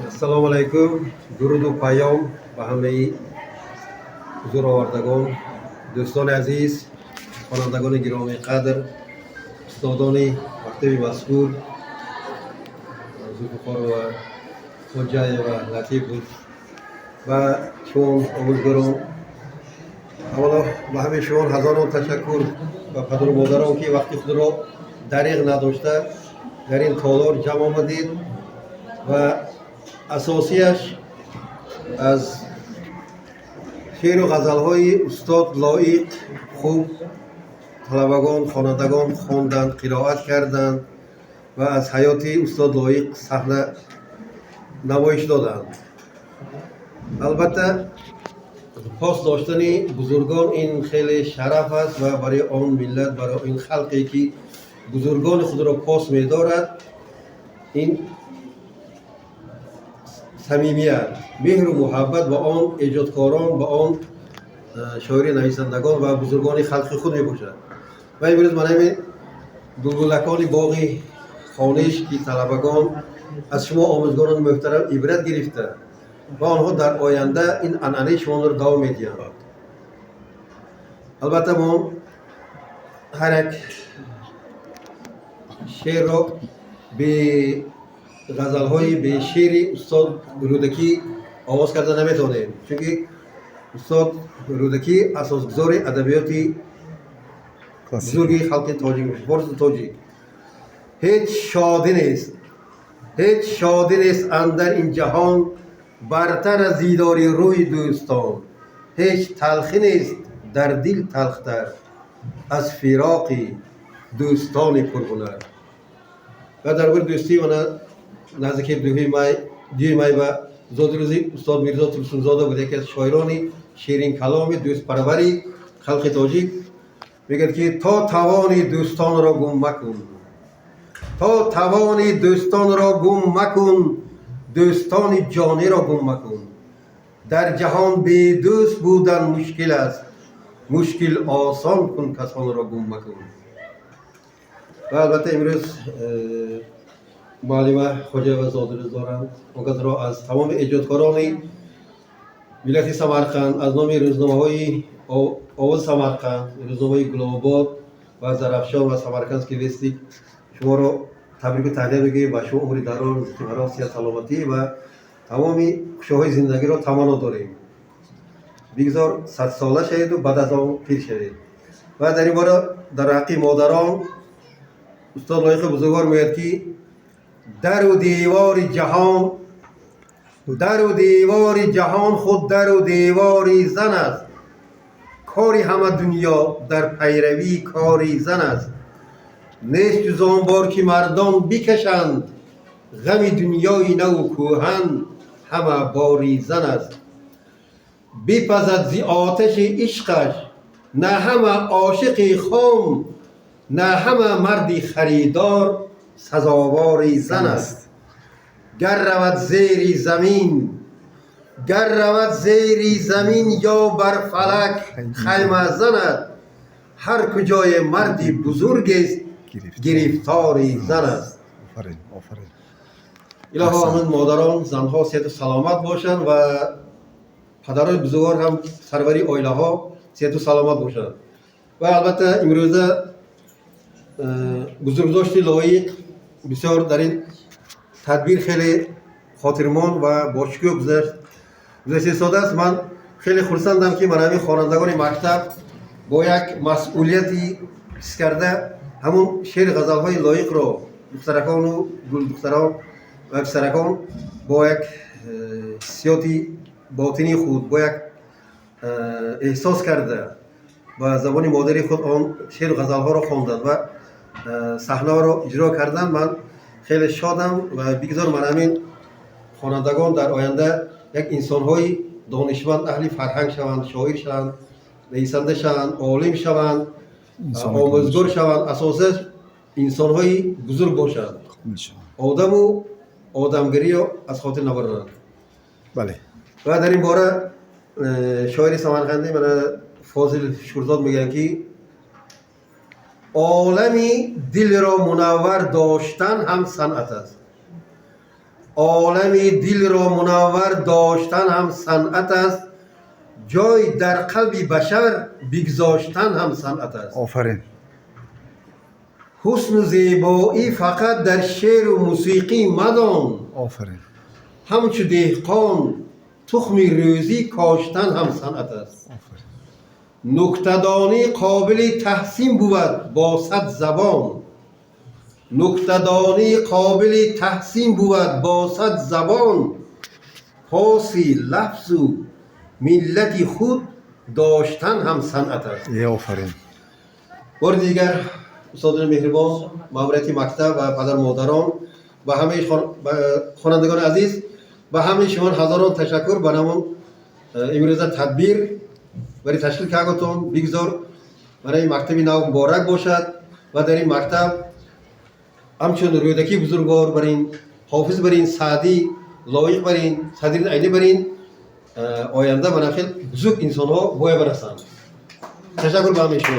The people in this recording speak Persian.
Assalomu alaykum. Durudu payom va hammayi huzur ovardagon, do'stoni aziz, xonandagoni giromi qadr, ustodoni maktabi mazkur, Zulfiqor va Xo'jayeva, Latifov va shon omuzgoron. Avvalo ба ҳамаи шумо ҳазорон ташаккур ва падару модарон ки вақти худро дариғ надошта дар ин толор ҷамъ омадид ва асосияш аз шеъру ғазалҳои устод лоиқ хуб талабагон хонандагон хонданд, қироат карданд ва аз ҳаёти устод лоиқ саҳна намоиш доданд. албатта پاس داشتن بزرگان این خیلی شرف است و برای آن ملت، برای این خلقی که بزرگان خود را پاس می‌دارد، این صمیمیت، مهر و محبت با آن ایجادکاران، با آن شاعر نویسندگان و بزرگان خلق خود میباشد. و امروز من همین بلبلکان باغ خانش که طلبگان از شما آموزگاران محترم عبرت گرفته و آنها در آینده این عنعنه شما را دوام میدهند. البته ما هر یک شعر را به غزل‌های به شعر استاد رودکی آغاز کرده نمیتونیم، چون استاد رودکی اساسگزار ادبیات بزرگ خلق تاجیک فارس تاجیک. هیچ شادی نیست اندر این جهان برتر از دیداری روی دوستان. هیچ تلخی نیست در دل تلختر از فراق دوستان پرهنر. و درباره دوستی من نزدیک 2 مای و زادروزی استاد میرزا طلسم‌زاده بود، یکی از شاعران شیرین کلام دوست پروری خلق تاجیک، میگه که تا توانی دوستان را گم مکن، تا توانی دوستان را گم مکن، دوستان جانی را گم مکن. در جهان بی دوست بودن مشکل است، مشکل آسان کن کسان را گم مکن. و البته امروز معلمه خوجایeva زادروز دارم، اونقدر را از تمام ایجادکاران ملت سمرقند، از نام روزنامه‌های آواز سمرقند، روزنامه گل‌آباد و زرافشان و سمرقندسکی وستی شما را تبریک و تهنیت میگیم و شما عمر دراز، استقرار، صحت، سلامتی و تمامی خوشی‌های زندگی را تمنا داریم. بگذار 100 ساله شوید و بعد از آن پیر شوید. و در این باره در حق مادران استاد لایق بزرگوار میگوید که در و دیوار جهان خود در و دیواری زن است. کاری همه دنیا در پیروی کاری زن است. نیست جز آن بار که مردان بکشند غم دنیای نو کوهن همه باری زن است. بپزد زی آتش عشقش نه همه عاشق خام، نه همه مردی خریدار سزاواری زن است. گر رود زیری زمین یا بر فلک خیمه زند، هر کجای مردی بزرگ است گرفتاری زن است. الها همین مادران زنها صحت و سلامت باشند و پدرای بزرگوار هم سروری عائله ها صحت و سلامت باشند. و البته امروزه بزرگداشت لایق بسیار در این تدبیر خیلی خاطرمان و باشکوه گذشته ساده است. من خیلی خرسندم که من همین خوانندگان مکتب با یک مسئولیتی حس کرده همون شعر غزل‌های لایق را دخترکان و گل دختران و پسرکان با یک حسیاتی باطنی خود با یک احساس کرده با زبان مادری خود آن شعر و غزل‌ها را خواندند و صحنه را اجرا کردند. من خیلی شادم و بگذار من همین خوانندگان در آینده یک انسان‌های دانشمند اهل فرهنگ شوند، شاعر شوند، نویسنده شوند، عالم شوند، آموزگار شوند، اساساً انسان‌های بزرگ باشند. آدم و آدمگری را از خاطر نبرند. بله. و در این باره شاعر سمرقندی من فاضل شورزاد میگن که عالمی دل را منور داشتن هم صنعت است. عالم دل را منور داشتن هم صنعت است، جای در قلب بشر بگذاشتن هم صنعت است. آفرین. حسن و زیبایی فقط در شعر و موسیقی مدان، آفرین. همچو دهقان تخم روزی کاشتن هم صنعت است. نکته‌دانی قابل تحسین بود با صد زبان، نکته‌دانی قابل تحسین بود با صد زبان، پاس لفظ و ملت خود داشتن هم صنعت است. آفرین. بار دیگر استادان مهربان، ماموریت مکتب و پدر مادران و همه خوانندگان عزیز و همه شما هزاران تشکر به نام امروز تدبیر برای تشکیل کردگتون بگذار برای مکتب نو مبارک باشد و در این مکتب همچون رویدکی بزرگوار برین حافظ برین سعدی لایق برین صدرین عینی برین آینده مناخل بزرگ انسان ها باید برسند. تشکر به همه شما.